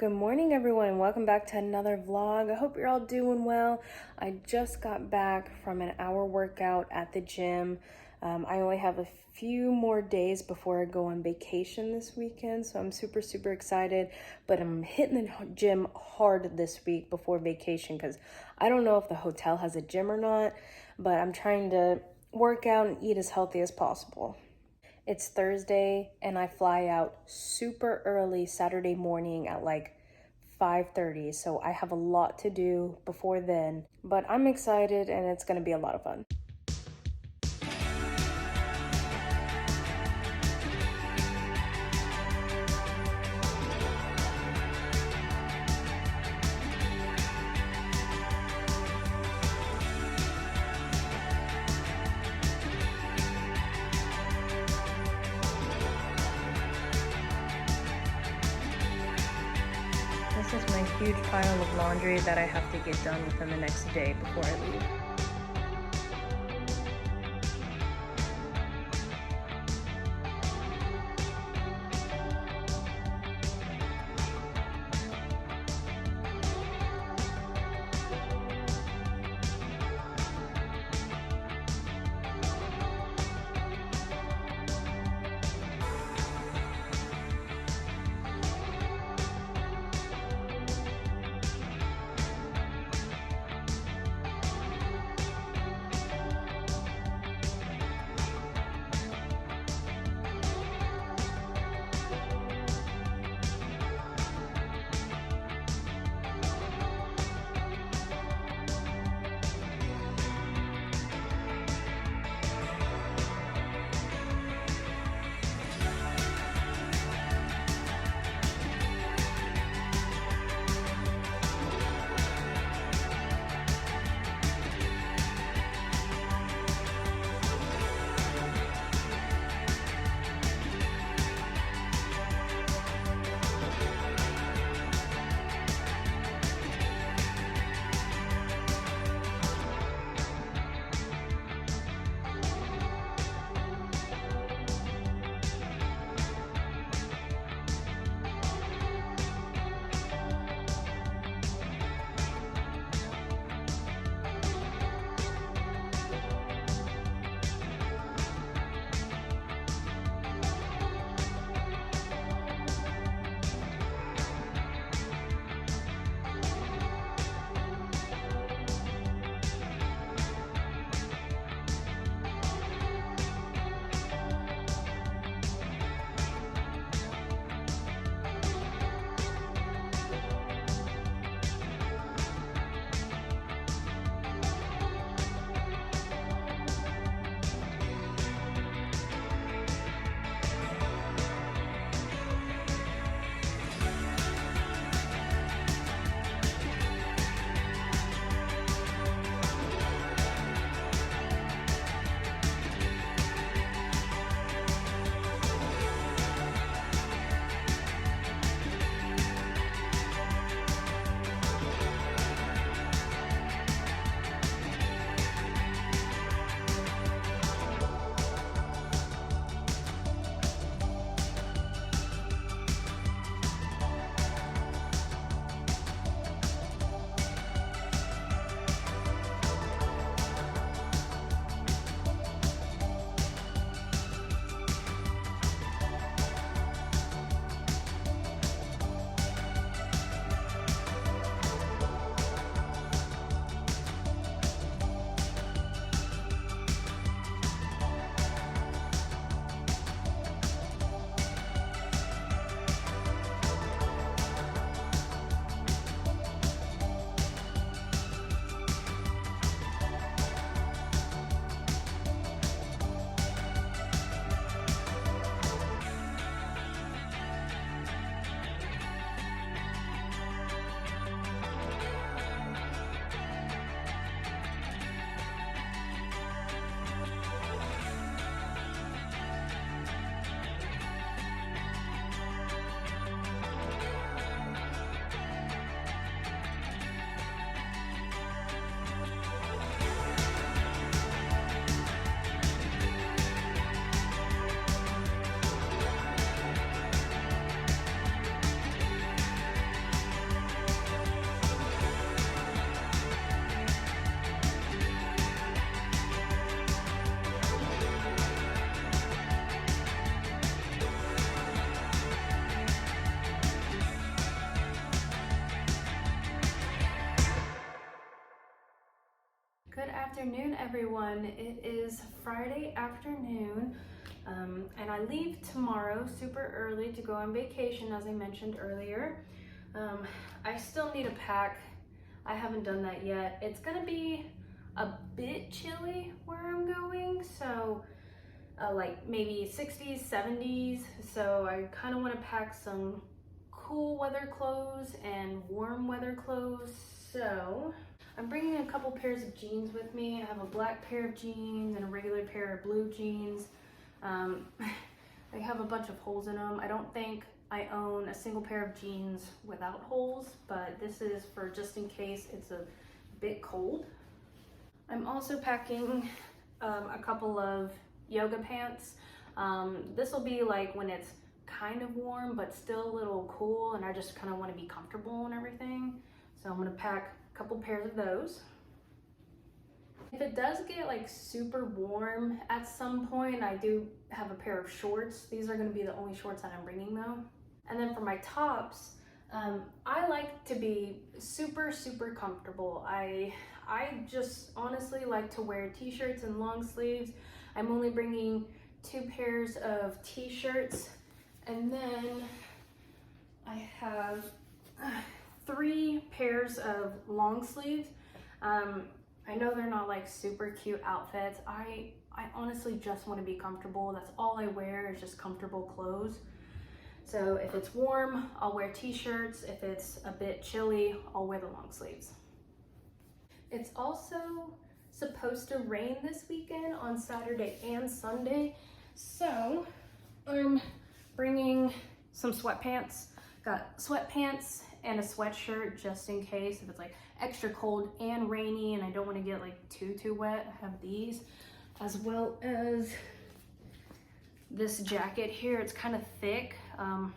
Good morning, everyone, and welcome back to another vlog. I hope you're all doing well. I just got back from an hour workout at the gym. I only have a few more days before I go on vacation this weekend, so I'm super excited. But I'm hitting the gym hard this week before vacation because I don't know if the hotel has a gym or not, but I'm trying to work out and eat as healthy as possible. It's Thursday and I fly out super early Saturday morning at like 5:30, so I have a lot to do before then, but I'm excited and it's gonna be a lot of fun. This is my huge pile of laundry that I have to get done within the next day before I leave. Good afternoon, everyone. It is Friday afternoon, and I leave tomorrow super early to go on vacation, as I mentioned earlier. I still need to pack. I haven't done that yet. It's gonna be a bit chilly where I'm going, so like maybe 60s, 70s. So I kind of want to pack some cool weather clothes and warm weather clothes. So I'm bringing a couple pairs of jeans with me. I have a black pair of jeans and a regular pair of blue jeans. They have a bunch of holes in them. I don't think I own a single pair of jeans without holes, but this is for just in case it's a bit cold. I'm also packing a couple of yoga pants. This will be like when it's kind of warm but still a little cool, and I just kind of want to be comfortable and everything. So I'm going to pack a couple pairs of those. If it does get like super warm at some point, I do have a pair of shorts. These are going to be the only shorts that I'm bringing though. And then for my tops, I like to be super comfortable. I just honestly like to wear t-shirts and long sleeves. I'm only bringing 2 pairs of t-shirts, and then I have 3 pairs of long sleeves. I know they're not like super cute outfits. I honestly just want to be comfortable. That's all I wear is just comfortable clothes. So if it's warm, I'll wear t-shirts. If it's a bit chilly, I'll wear the long sleeves. It's also supposed to rain this weekend on Saturday and Sunday. So I'm bringing some sweatpants. Got sweatpants and a sweatshirt just in case if it's like extra cold and rainy and I don't want to get like too wet. I have these, as well as this jacket here. It's kind of thick. I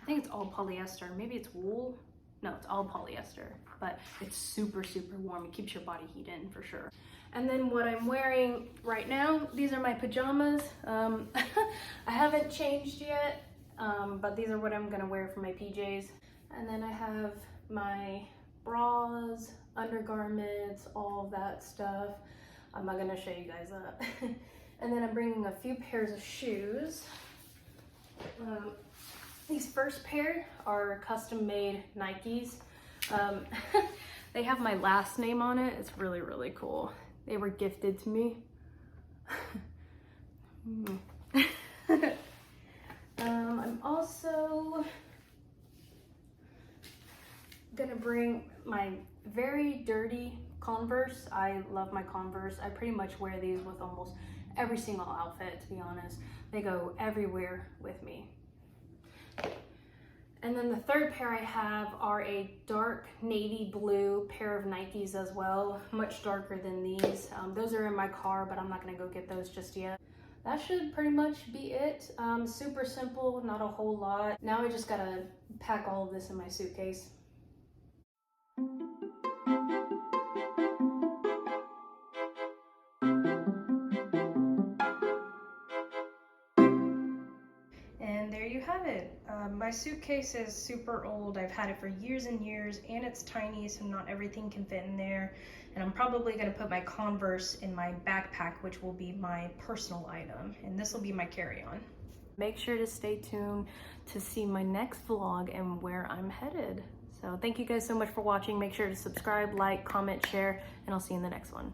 think it's all polyester. Maybe it's wool. No, it's all polyester, but it's super warm. It keeps your body heat in for sure. And then what I'm wearing right now, these are my pajamas. I haven't changed yet, but these are what I'm gonna wear for my PJs. And then I have my bras, undergarments, all of that stuff. I'm not gonna show you guys that. And then I'm bringing a few pairs of shoes. These first pair are custom made Nikes. They have my last name on it. It's really cool. They were gifted to me. I'm also gonna bring my very dirty Converse. I love my Converse. I pretty much wear these with almost every single outfit, to be honest. They go everywhere with me. And then the third pair I have are a dark navy blue pair of Nikes as well, much darker than these. Those are in my car, but I'm not gonna go get those just yet. That should pretty much be it. Super simple, not a whole lot. Now I just gotta pack all of this in my suitcase. And there you have it. My suitcase is super old. I've had it for years and years, and it's tiny, so not everything can fit in there. And I'm probably gonna put my Converse in my backpack, which will be my personal item, and this will be my carry-on. Make sure to stay tuned to see my next vlog and where I'm headed. So thank you guys so much for watching. Make sure to subscribe, like, comment, share, and I'll see you in the next one.